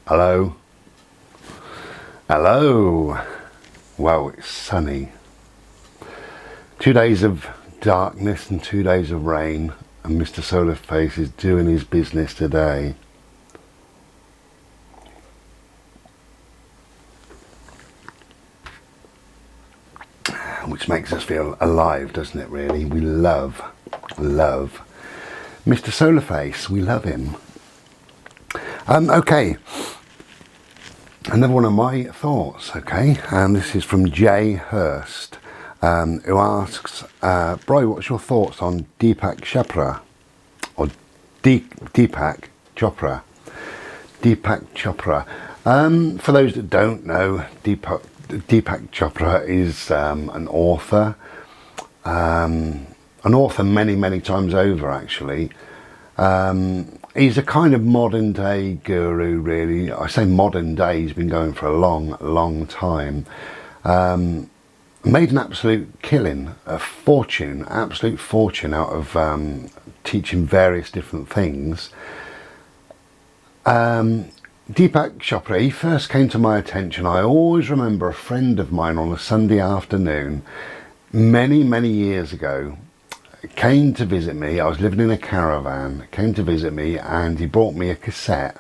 Hello. Hello. Wow, it's sunny. 2 days of darkness and 2 days of rain, and Mr. Solar Face is doing his business today. Which makes us feel alive, doesn't it, really? We love Mr. Solar Face. We love him. Okay. Another one of my thoughts, okay? And this is from Jay Hurst, who asks, Bri, what's your thoughts on Deepak Chopra? Or Deepak Chopra. Deepak Chopra. For those that don't know, Deepak Chopra is an author many times over, actually. He's a kind of modern day guru, really. I say modern day, he's been going for a long time. Made an absolute killing, absolute fortune out of teaching various different things. Deepak Chopra, he first came to my attention. I always remember a friend of mine on a Sunday afternoon, many years ago, came to visit me. I was living in a caravan, came to visit me, and he brought me a cassette.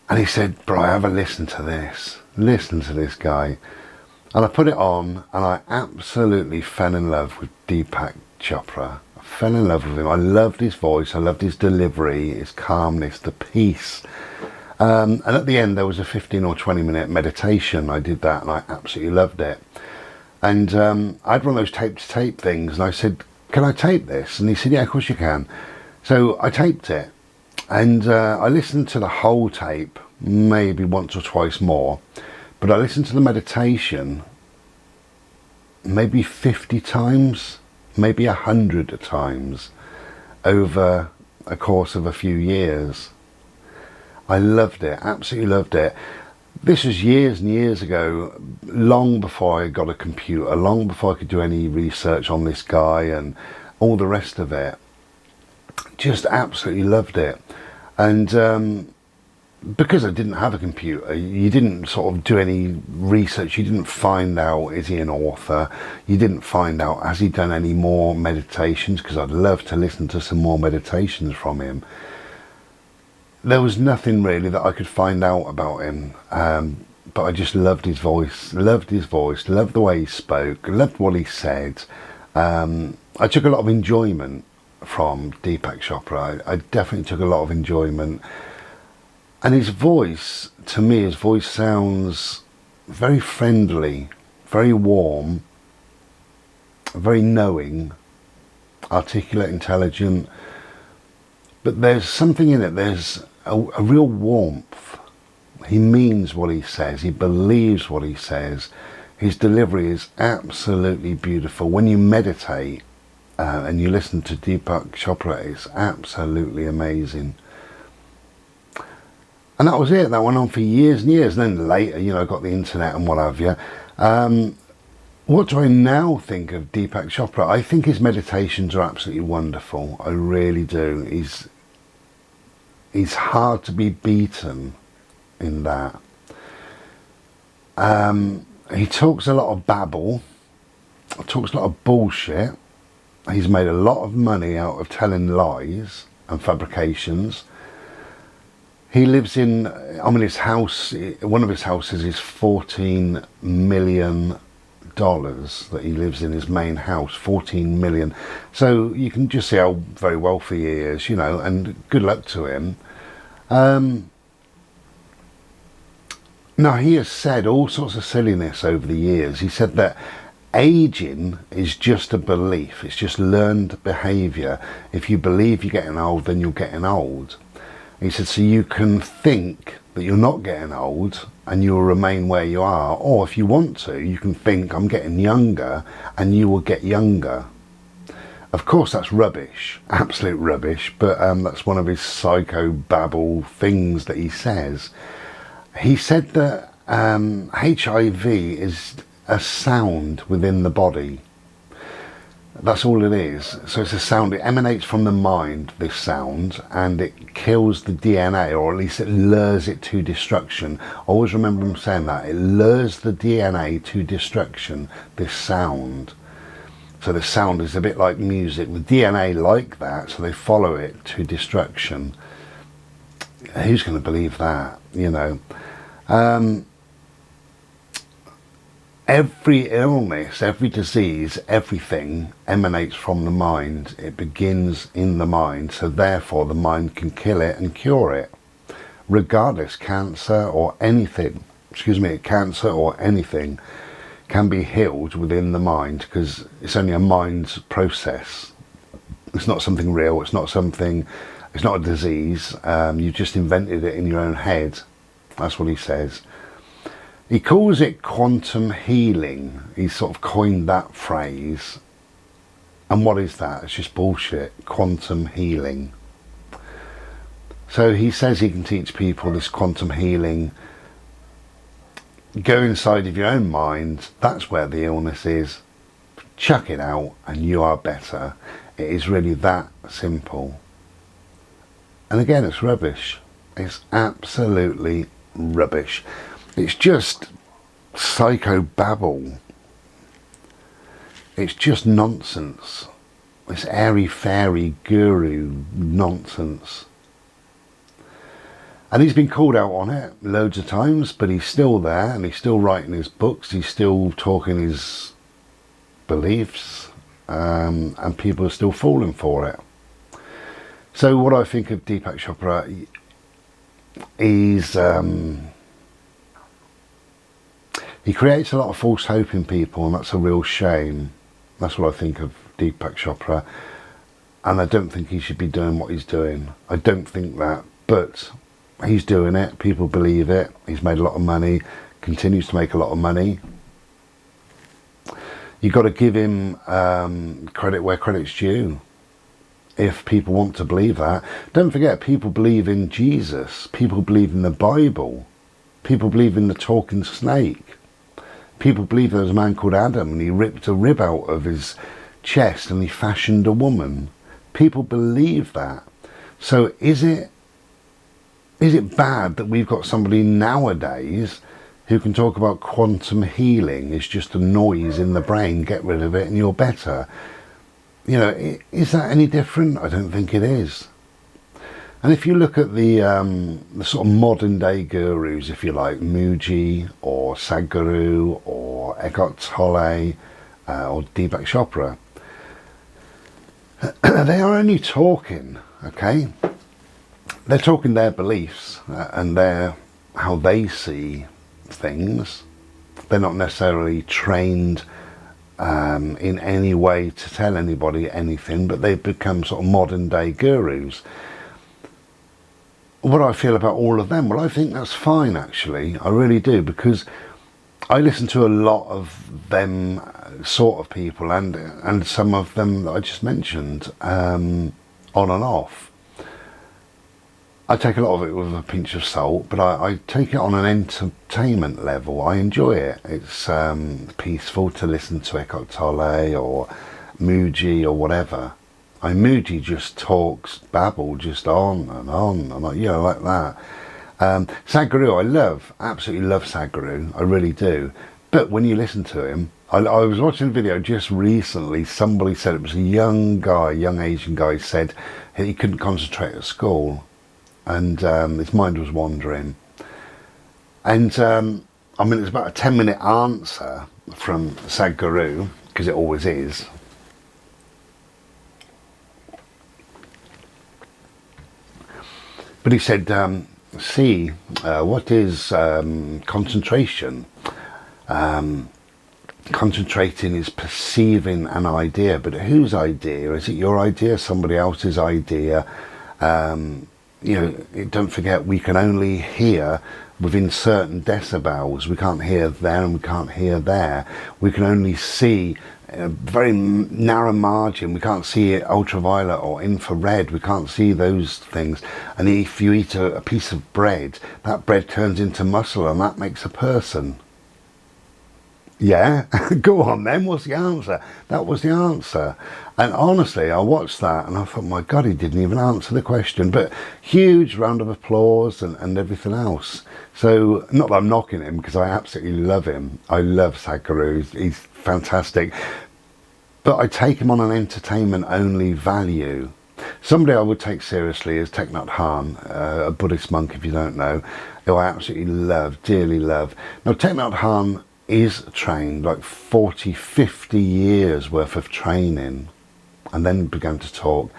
And he said, Bri, have a listen to this. Listen to this guy. And I put it on, and I absolutely fell in love with Deepak Chopra. I fell in love with him. I loved his voice. I loved his delivery, his calmness, the peace. And at the end, there was a 15 or 20 minute meditation. I did that, and I absolutely loved it. And I had one of those tape-to-tape things, and I said, can I tape this? And he said, yeah, of course you can. So I taped it, and I listened to the whole tape, maybe once or twice more, but I listened to the meditation maybe 50 times, maybe 100 times over a course of a few years. I loved it, absolutely loved it. This was years and years ago, long before I got a computer, long before I could do any research on this guy and all the rest of it. Just absolutely loved it. And because I didn't have a computer, you didn't sort of do any research. You didn't find out, is he an author? You didn't find out, has he done any more meditations? Because I'd love to listen to some more meditations from him. There was nothing really that I could find out about him, but I just loved his voice, loved the way he spoke, loved what he said. I took a lot of enjoyment from Deepak Chopra. I definitely took a lot of enjoyment. And his voice, to me, his voice sounds very friendly, very warm, very knowing, articulate, intelligent. But there's something in it, there's a real warmth. He means what he says, he believes what he says. His delivery is absolutely beautiful. When you meditate and you listen to Deepak Chopra, it's absolutely amazing. And that was it, that went on for years and years. And then later, you know, I got the internet and what have you. What do I now think of Deepak Chopra? I think his meditations are absolutely wonderful. I really do. He's hard to be beaten in that. He talks a lot of babble, talks a lot of bullshit. He's made a lot of money out of telling lies and fabrications. He lives in, I mean, his house, one of his houses is $14 million that he lives in, his main house, 14 million. So you can just see how very wealthy he is, you know, and good luck to him. Now, he has said all sorts of silliness over the years. He said that aging is just a belief, it's just learned behaviour. If you believe you're getting old, then you're getting old. He said, so you can think that you're not getting old and you'll remain where you are, or if you want to, you can think I'm getting younger and you will get younger. Of course, that's rubbish, absolute rubbish, but that's one of his psycho-babble things that he says. He said that HIV is a sound within the body. That's all it is. So it's a sound, it emanates from the mind, this sound, and it kills the DNA, or at least it lures it to destruction. I always remember him saying that. It lures the DNA to destruction, this sound. So the sound is a bit like music. The DNA like that, so they follow it to destruction. Who's going to believe that, you know? Every illness, every disease, everything emanates from the mind. It begins in the mind, so therefore the mind can kill it and cure it. Regardless, cancer or anything, cancer or anything can be healed within the mind, because it's only a mind's process. It's not something real, it's not a disease. You just invented it in your own head. That's what he says. He calls it quantum healing. He sort of coined that phrase. And what is that? It's just bullshit. Quantum healing. So he says he can teach people this quantum healing. Go inside of your own mind. That's where the illness is. Chuck it out and you are better. It is really that simple. And again, it's rubbish. It's absolutely rubbish. It's just psychobabble. It's just nonsense. It's airy-fairy guru nonsense. And he's been called out on it loads of times, but he's still there and he's still writing his books. He's still talking his beliefs, and people are still falling for it. So what I think of Deepak Chopra, he creates a lot of false hope in people, and that's a real shame. That's what I think of Deepak Chopra, and I don't think he should be doing what he's doing. I don't think that, but he's doing it. People believe it. He's made a lot of money, continues to make a lot of money. You've got to give him credit where credit's due. If people want to believe that, don't forget, people believe in Jesus. People believe in the Bible. People believe in the talking snake. People believe there was a man called Adam and he ripped a rib out of his chest and he fashioned a woman. People believe that. So is it bad that we've got somebody nowadays who can talk about quantum healing? It's just a noise in the brain, get rid of it and you're better. You know, is that any different? I don't think it is. And if you look at the sort of modern day gurus, if you like, Muji or Sadhguru or Eckhart Tolle or Deepak Chopra, they are only talking, okay? They're talking their beliefs and how they see things. They're not necessarily trained in any way to tell anybody anything, but they've become sort of modern day gurus. What I feel about all of them, well, I think that's fine, actually. I really do, because I listen to a lot of them sort of people, and some of them that I just mentioned, on and off. I take a lot of it with a pinch of salt, but I take it on an entertainment level. I enjoy it. It's peaceful to listen to Eckhart Tolle or Muji or whatever. Muji just talks babble just on and on, and you know, like that. Sadhguru, I love, absolutely love Sadhguru, I really do. But when you listen to him, I was watching a video just recently. Somebody said, it was a young Asian guy, said he couldn't concentrate at school, and his mind was wandering. And I mean, it's about a 10-minute answer from Sadhguru, because it always is. But he said, what is concentration? Concentrating is perceiving an idea, but whose idea? Is it your idea, somebody else's idea? You know, don't forget, we can only hear within certain decibels. We can't hear there and we can't hear there. We can only see a very narrow margin. We can't see ultraviolet or infrared. We can't see those things. And if you eat a piece of bread, that bread turns into muscle, and that makes a person. Yeah, go on then, what's the answer? That was the answer. And honestly, I watched that and I thought, my God, he didn't even answer the question. But huge round of applause and everything else. So, not that I'm knocking him, because I absolutely love him. I love Sadhguru, he's fantastic. But I take him on an entertainment-only value. Somebody I would take seriously is Thich Nhat Hanh, a Buddhist monk, if you don't know, who I absolutely love, dearly love. Now, Thich Nhat Hanh is trained, like 40, 50 years worth of training, and then began to talk.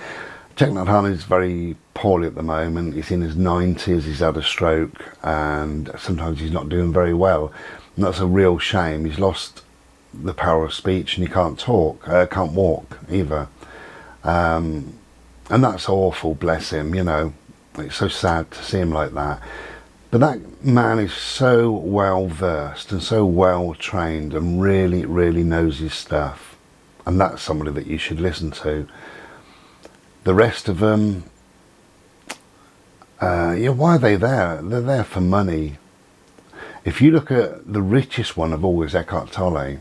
Thich Nhat Hanh is very poorly at the moment. He's in his 90s, he's had a stroke, and sometimes he's not doing very well. And that's a real shame. He's lost the power of speech and he can't talk, can't walk either. And that's awful, bless him, you know. It's so sad to see him like that. But that man is so well versed and so well trained and really, really knows his stuff. And that's somebody that you should listen to. The rest of them, yeah, why are they there? They're there for money. If you look at the richest one of all is Eckhart Tolle,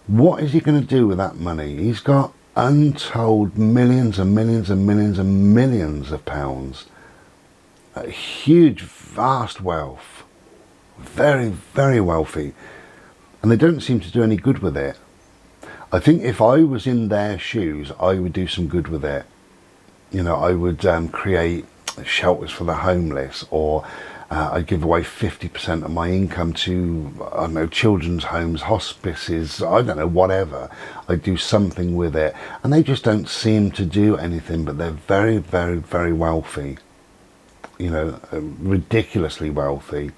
what is he going to do with that money? He's got untold millions and millions and millions and millions of pounds. A huge, vast wealth. Very, very wealthy. And they don't seem to do any good with it. I think if I was in their shoes, I would do some good with it. You know, I would create shelters for the homeless, or I'd give away 50% of my income to, I don't know, children's homes, hospices, I don't know, whatever. I'd do something with it. And they just don't seem to do anything, but they're very, very, very wealthy. You know, ridiculously wealthy.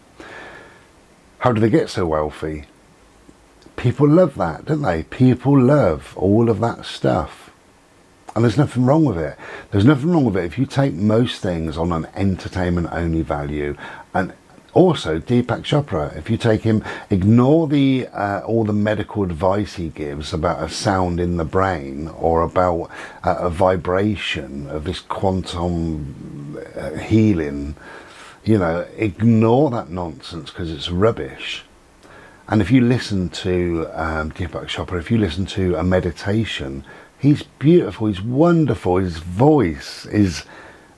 How do they get so wealthy? People love that, don't they? People love all of that stuff. And there's nothing wrong with it. There's nothing wrong with it if you take most things on an entertainment-only value. And also, Deepak Chopra, if you take him, ignore the all the medical advice he gives about a sound in the brain or about a vibration of this quantum healing. You know, ignore that nonsense because it's rubbish. And if you listen to Deepak Chopra, if you listen to a meditation, he's beautiful, he's wonderful, his voice is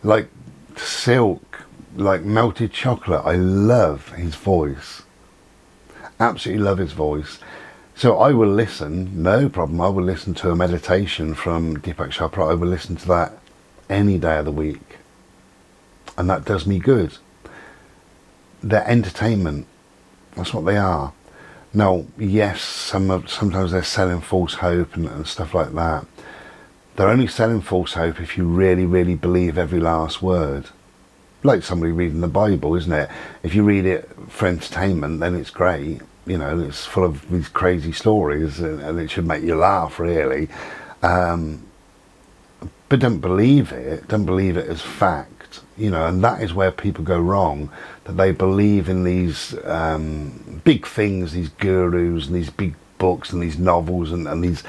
like silk, like melted chocolate. I love his voice, absolutely love his voice. So I will listen, no problem, I will listen to a meditation from Deepak Chopra. I will listen to that any day of the week, and that does me good. They're entertainment, that's what they are. Now, yes, sometimes they're selling false hope and stuff like that. They're only selling false hope if you really, really believe every last word. Like somebody reading the Bible, isn't it? If you read it for entertainment, then it's great. You know, it's full of these crazy stories and it should make you laugh, really. But don't believe it. Don't believe it as fact. You know, and that is where people go wrong, that they believe in these big things, these gurus and these big books and these novels and these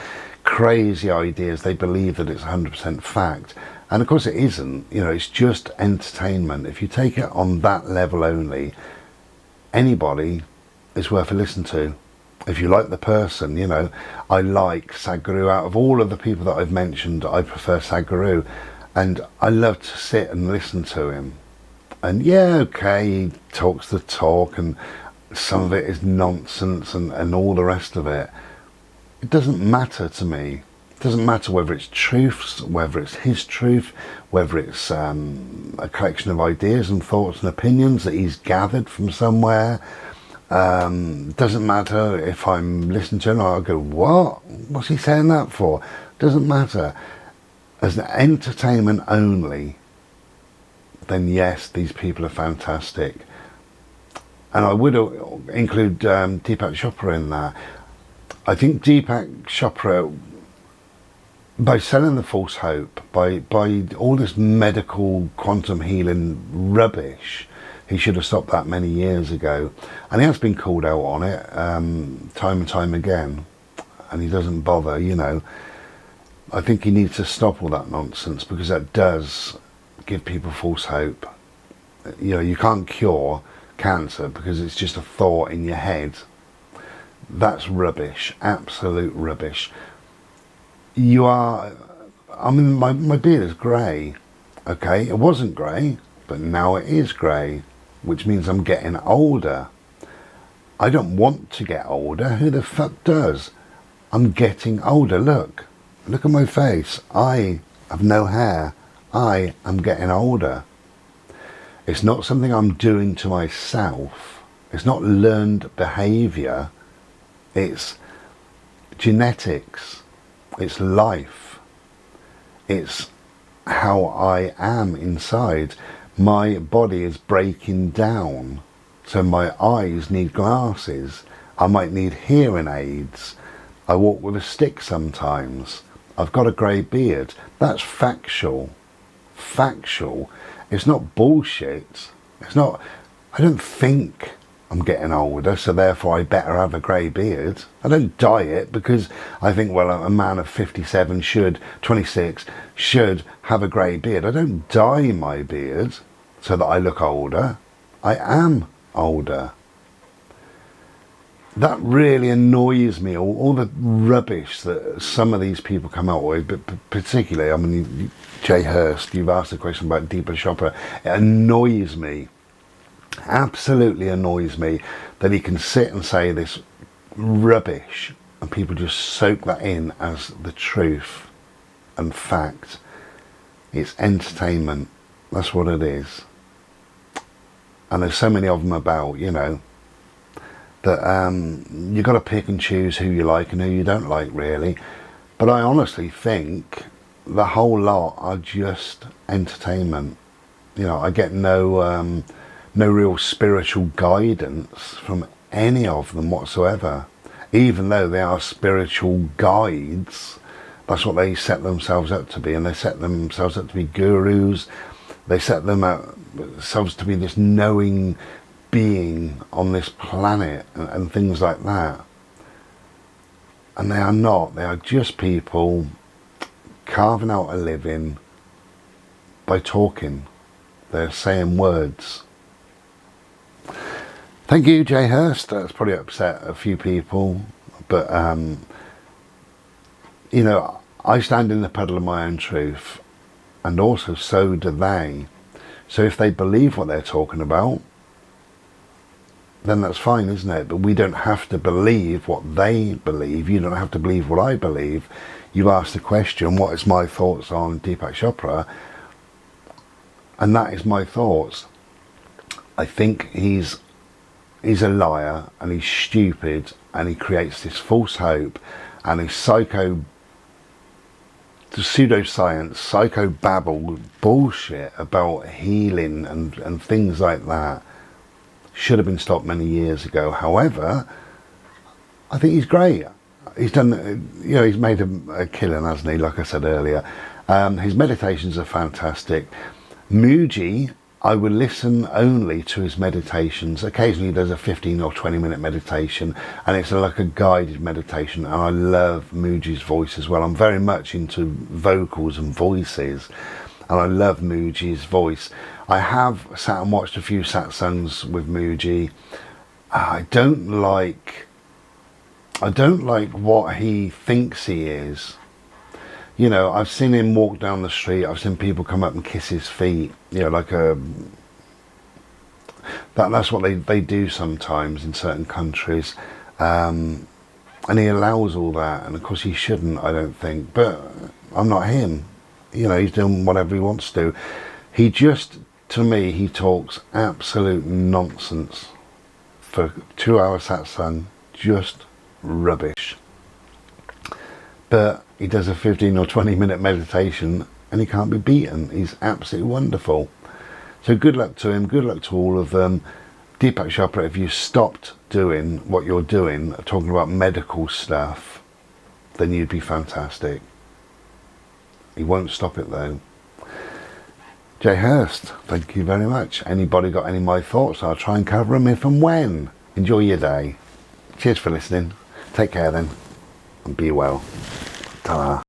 crazy ideas. They believe that it's 100% fact. And of course it isn't. You know, it's just entertainment. If you take it on that level only, anybody is worth a listen to. If you like the person, you know, I like Sadhguru. Out of all of the people that I've mentioned, I prefer Sadhguru. And I love to sit and listen to him. And yeah, okay, he talks the talk and some of it is nonsense and all the rest of it. It doesn't matter to me. It doesn't matter whether it's truths, whether it's his truth, whether it's a collection of ideas and thoughts and opinions that he's gathered from somewhere. Doesn't matter if I'm listening to him, I'll go, what? What's he saying that for? Doesn't matter. As an entertainment only, then yes, these people are fantastic. And I would include Deepak Chopra in that. I think Deepak Chopra, by selling the false hope, by all this medical quantum healing rubbish, he should have stopped that many years ago. And he has been called out on it time and time again. And he doesn't bother, you know. I think he needs to stop all that nonsense because that does give people false hope. You know, you can't cure cancer because it's just a thought in your head. That's rubbish, absolute rubbish. You are, I mean, my beard is grey, okay? It wasn't grey, but now it is grey, which means I'm getting older. I don't want to get older. Who the fuck does? I'm getting older. Look at my face. I have no hair. I am getting older. It's not something I'm doing to myself. It's not learned behaviour. It's genetics. It's life. It's how I am inside. My body is breaking down, so my eyes need glasses. I might need hearing aids. I walk with a stick sometimes. I've got a grey beard. That's factual. Factual. It's not bullshit. It's not, I don't think I'm getting older, so therefore I better have a grey beard. I don't dye it because I think, well, a man of 27 should, 26, should have a grey beard. I don't dye my beard so that I look older. I am older. That really annoys me, all the rubbish that some of these people come out with, but particularly, I mean, Jay Hurst, you've asked a question about Deepak Chopra. It annoys me, absolutely annoys me, that he can sit and say this rubbish and people just soak that in as the truth and fact. It's entertainment, that's what it is. And there's so many of them about, you know, that you've got to pick and choose who you like and who you don't like, really. But I honestly think the whole lot are just entertainment. You know, I get no real spiritual guidance from any of them whatsoever. Even though they are spiritual guides, that's what they set themselves up to be, and they set themselves up to be gurus. They set themselves to be this knowing being on this planet and things like that. And they are not. They are just people carving out a living by talking. They're saying words. Thank you, Jay Hurst. That's probably upset a few people, but you know, I stand in the puddle of my own truth, and also so do they. So if they believe what they're talking about, then that's fine, isn't it? But we don't have to believe what they believe. You don't have to believe what I believe. You asked the question, what is my thoughts on Deepak Chopra? And that is my thoughts. I think he's a liar, and he's stupid, and he creates this false hope, and his pseudoscience, psychobabble bullshit about healing and things like that should have been stopped many years ago. However, I think he's great. He's done, you know, he's made a killing, hasn't he, like I said earlier. His meditations are fantastic. Mooji, I would listen only to his meditations. Occasionally he does a 15 or 20 minute meditation, and it's like a guided meditation, and I love Mooji's voice as well. I'm very much into vocals and voices, and I love Mooji's voice. I have sat and watched a few satsangs with Mooji. I don't like what he thinks he is. You know, I've seen him walk down the street. I've seen people come up and kiss his feet. You know, like that's what they do sometimes in certain countries, and he allows all that. And of course, he shouldn't, I don't think. But I'm not him. You know, he's doing whatever he wants to. He just, to me, he talks absolute nonsense for 2 hour satsang, just rubbish. But he does a 15 or 20 minute meditation and he can't be beaten. He's absolutely wonderful. So good luck to him, good luck to all of them. Deepak Chopra, if you stopped doing what you're doing, talking about medical stuff, then you'd be fantastic. He won't stop it though. Jay Hurst, thank you very much. Anybody got any of my thoughts? I'll try and cover them if and when. Enjoy your day. Cheers for listening. Take care then, and be well. Ta-ra.